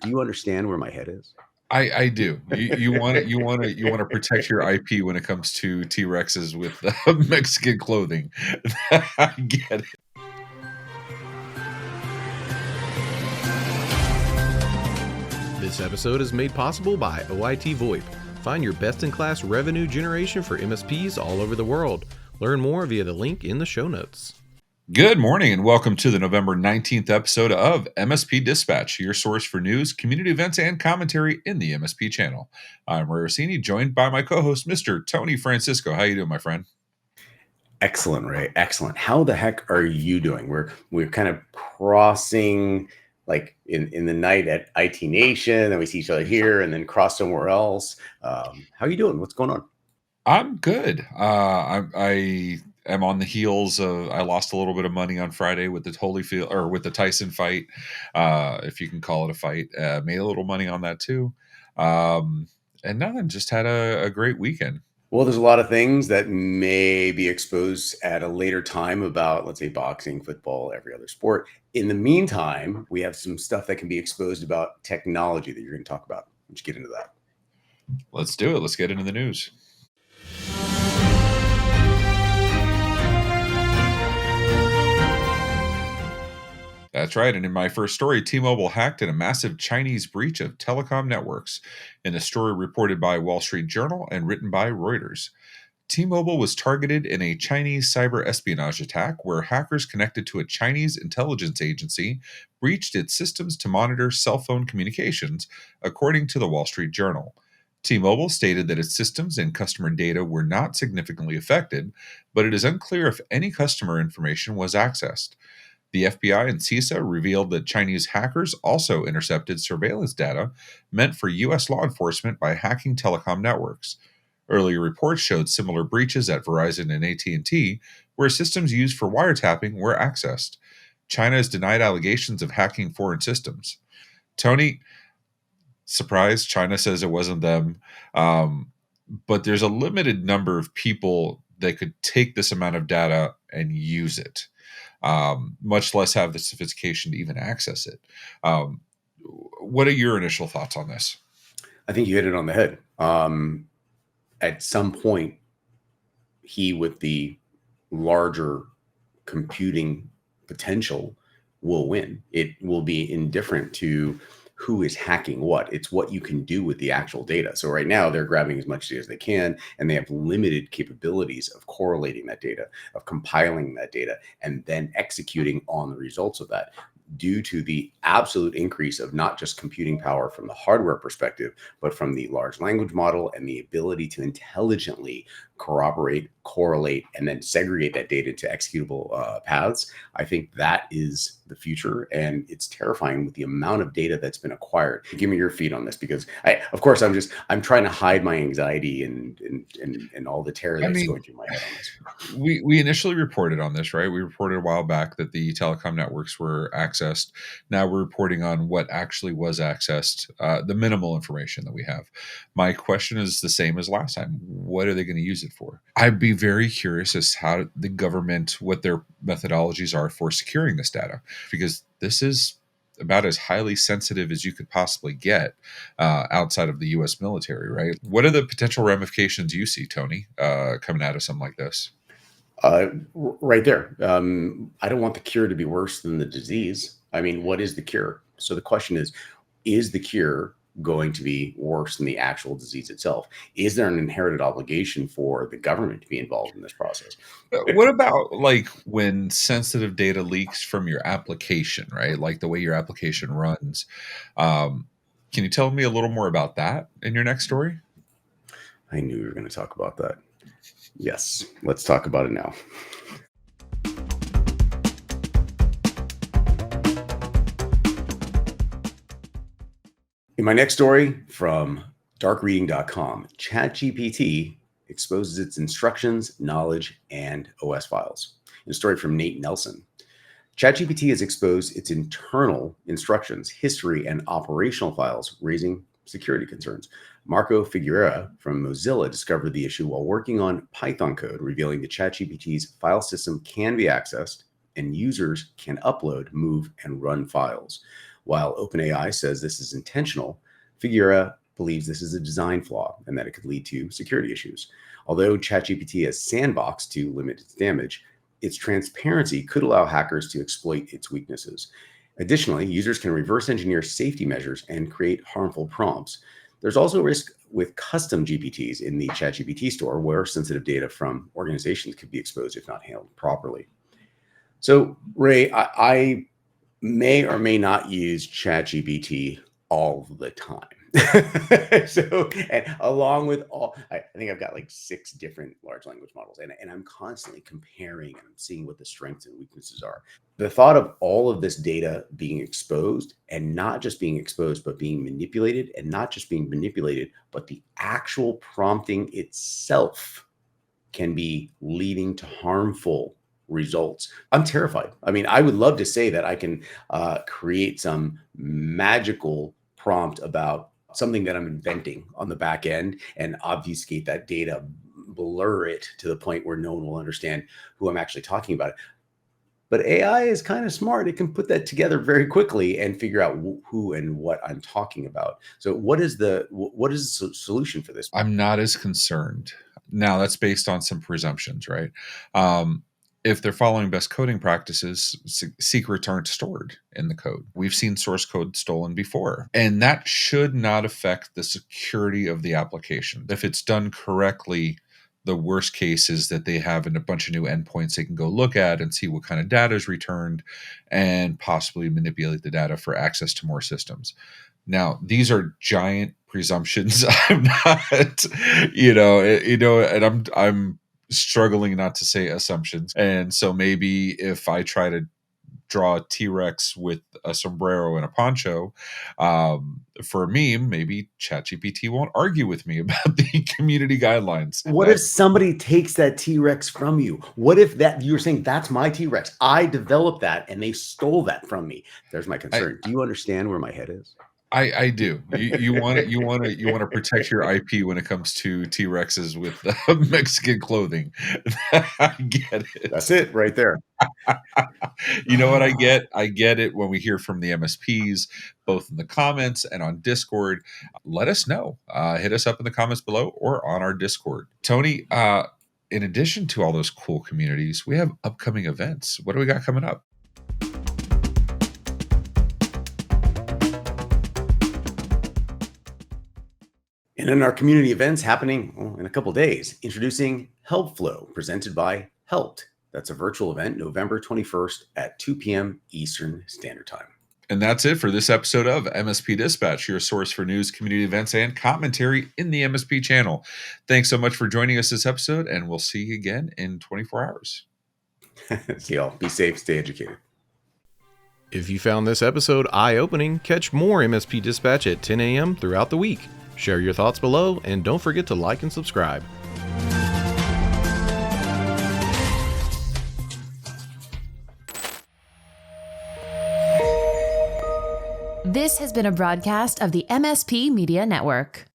do you understand where my head is? I do. You want to protect your IP when it comes to T-Rexes with Mexican clothing. I get it. This episode is made possible by OIT VoIP. Find your best-in-class revenue generation for MSPs all over the world. Learn more via the link in the show notes. Good morning and welcome to the November 19th episode of MSP Dispatch, your source for news, community events, and commentary in the MSP channel. I'm Orsini, joined by my co-host, Mr. Tony Francisco. How you doing, my friend? Excellent, Ray. Excellent. How the heck are you doing? We're kind of crossing like in the night at IT Nation, and we see each other here, and then cross somewhere else. How are you doing? What's going on? I'm good. I am on the heels of I lost a little bit of money on Friday with the Holyfield or with the Tyson fight, if you can call it a fight. Made a little money on that too, and nothing. Just had a great weekend. Well, there's a lot of things that may be exposed at a later time about, let's say, boxing, football, every other sport. In the meantime, we have some stuff that can be exposed about technology that you're going to talk about. Let's get into that. Let's do it. Let's get into the news. That's right. And in my first story, T-Mobile hacked in a massive Chinese breach of telecom networks. In a story reported by Wall Street Journal and written by Reuters, T-Mobile was targeted in a Chinese cyber espionage attack where hackers connected to a Chinese intelligence agency breached its systems to monitor cell phone communications, according to the Wall Street Journal. T-Mobile stated that its systems and customer data were not significantly affected, but it is unclear if any customer information was accessed. The FBI and CISA revealed that Chinese hackers also intercepted surveillance data meant for U.S. law enforcement by hacking telecom networks. Earlier reports showed similar breaches at Verizon and AT&T, where systems used for wiretapping were accessed. China has denied allegations of hacking foreign systems. Tony, surprise, China says it wasn't them, but there's a limited number of people that could take this amount of data and use it. Much less have the sophistication to even access it. What are your initial thoughts on this? I think you hit it on the head. At some point, he with the larger computing potential will win. It will be indifferent to who is hacking what. It's what you can do with the actual data. So right now they're grabbing as much data as they can, and they have limited capabilities of correlating that data, of compiling that data, and then executing on the results of that. Due to the absolute increase of not just computing power from the hardware perspective, but from the large language model and the ability to intelligently corroborate, correlate, and then segregate that data to executable paths, I think that is the future. And it's terrifying with the amount of data that's been acquired. Give me your feed on this, because I'm trying to hide my anxiety and all the terror that's going through my head on this. We initially reported on this, right? We reported a while back that the telecom networks were accessed. Now we're reporting on what actually was accessed, the minimal information that we have. My question is the same as last time. What are they going to use it for? I'd be very curious as how the government, what their methodologies are for securing this data, because this is about as highly sensitive as you could possibly get outside of the U.S. military, right? What are the potential ramifications you see, Tony, coming out of something like this? Right there. I don't want the cure to be worse than the disease. I mean, what is the cure? So the question is the cure going to be worse than the actual disease itself? Is there an inherited obligation for the government to be involved in this process? What about like when sensitive data leaks from your application, right? Like the way your application runs. Can you tell me a little more about that in your next story? I knew we were going to talk about that. Yes, let's talk about it now. In my next story from darkreading.com, ChatGPT exposes its instructions, knowledge, and OS files. In a story from Nate Nelson, ChatGPT has exposed its internal instructions, history, and operational files, raising security concerns. Marco Figueira from Mozilla discovered the issue while working on Python code, revealing that ChatGPT's file system can be accessed and users can upload, move, and run files. While OpenAI says this is intentional, Figueira believes this is a design flaw and that it could lead to security issues. Although ChatGPT has sandboxed to limit its damage, its transparency could allow hackers to exploit its weaknesses. Additionally, users can reverse engineer safety measures and create harmful prompts. There's also risk with custom GPTs in the ChatGPT store, where sensitive data from organizations could be exposed if not handled properly. So, Ray, I may or may not use ChatGPT all the time. So, and along with I think I've got like 6 different large language models, and I'm constantly comparing and I'm seeing what the strengths and weaknesses are. The thought of all of this data being exposed, and not just being exposed, but being manipulated, and not just being manipulated, but the actual prompting itself can be leading to harmful results. I'm terrified. I mean, I would love to say that I can create some magical prompt about something that I'm inventing on the back end and obfuscate that data, blur it to the point where no one will understand who I'm actually talking about. But AI is kind of smart. It can put that together very quickly and figure out who and what I'm talking about. So what is the solution for this? I'm not as concerned. Now, that's based on some presumptions, right? If they're following best coding practices, secrets aren't stored in the code. We've seen source code stolen before, and that should not affect the security of the application. If it's done correctly, the worst case is that they have a bunch of new endpoints they can go look at and see what kind of data is returned and possibly manipulate the data for access to more systems. Now, these are giant presumptions. I'm not, and I'm struggling not to say assumptions. And so maybe if I try to draw a T-Rex with a sombrero and a poncho, for a meme, maybe ChatGPT won't argue with me about the community guidelines. What if somebody takes that T-Rex from you? What if that you're saying that's my T-Rex? I developed that and they stole that from me. There's my concern. Do you understand where my head is? I do. You want to protect your IP when it comes to T-Rexes with Mexican clothing. I get it. That's it right there. You know what I get? I get it when we hear from the MSPs, both in the comments and on Discord. Let us know. Hit us up in the comments below or on our Discord. Tony, in addition to all those cool communities, we have upcoming events. What do we got coming up? And in our community events happening in a couple of days, introducing Help Flow, presented by Helped. That's a virtual event, November 21st at 2 p.m. Eastern Standard Time. And that's it for this episode of MSP Dispatch, your source for news, community events, and commentary in the MSP channel. Thanks so much for joining us this episode, and we'll see you again in 24 hours. See y'all. Be safe, stay educated. If you found this episode eye-opening, catch more MSP Dispatch at 10 a.m. throughout the week. Share your thoughts below, and don't forget to like and subscribe. This has been a broadcast of the MSP Media Network.